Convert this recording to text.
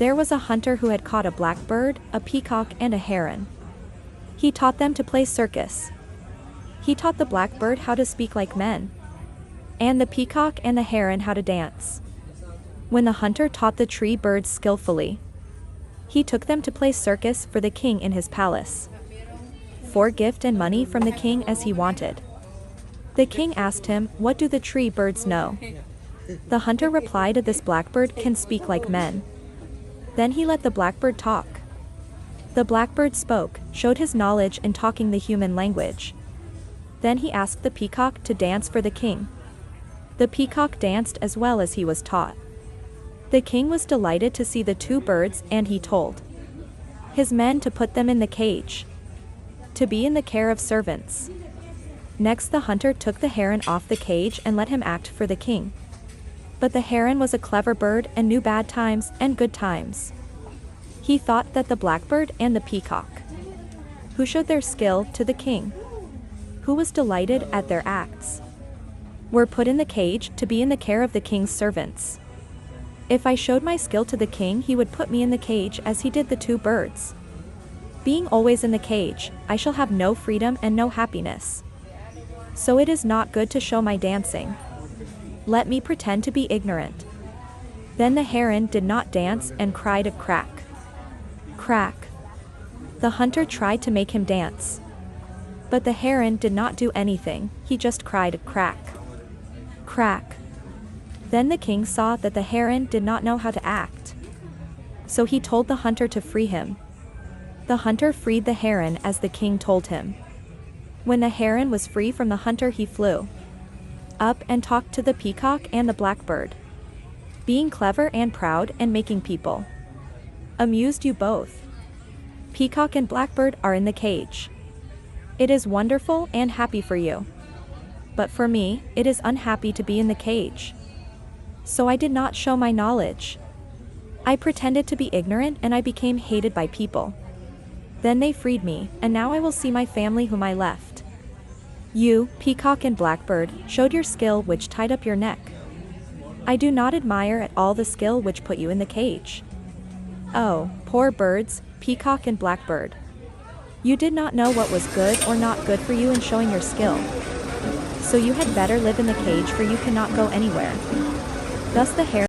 There was a hunter who had caught a blackbird, a peacock, and a heron. He taught them to play circus. He taught the blackbird how to speak like men, and the peacock and the heron how to dance. When the hunter taught the tree birds skillfully, he took them to play circus for the king in his palace, for gift and money from the king as he wanted. The king asked him, "What do the tree birds know?" The hunter replied, "This blackbird can speak like men." Then he let the blackbird talk. The blackbird spoke, showed his knowledge in talking the human language. Then he asked the peacock to dance for the king. The peacock danced as well as he was taught. The king was delighted to see the two birds, and he told his men to put them in the cage, to be in the care of servants. Next the hunter took the heron off the cage and let him act for the king. But the heron was a clever bird and knew bad times and good times. He thought that the blackbird and the peacock, who showed their skill to the king, who was delighted at their acts, were put in the cage to be in the care of the king's servants. If I showed my skill to the king, he would put me in the cage as he did the two birds. Being always in the cage, I shall have no freedom and no happiness. So it is not good to show my dancing. Let me pretend to be ignorant." Then the heron did not dance and cried a crack. Crack. The hunter tried to make him dance, but the heron did not do anything, he just cried crack. Crack. Then the king saw that the heron did not know how to act, so he told the hunter to free him. The hunter freed the heron as the king told him. When the heron was free from the hunter, he flew up and talked to the peacock and the blackbird, being clever and proud and making people amused. You both, peacock and blackbird, are in the cage. It is wonderful and happy for you. But for me, it is unhappy to be in the cage. So I did not show my knowledge. I pretended to be ignorant and I became hated by people. Then they freed me, and now I will see my family whom I left. You, peacock and blackbird, showed your skill which tied up your neck. I do not admire at all the skill which put you in the cage. Oh, poor birds, peacock and blackbird. You did not know what was good or not good for you in showing your skill. So you had better live in the cage, for you cannot go anywhere. Thus the heron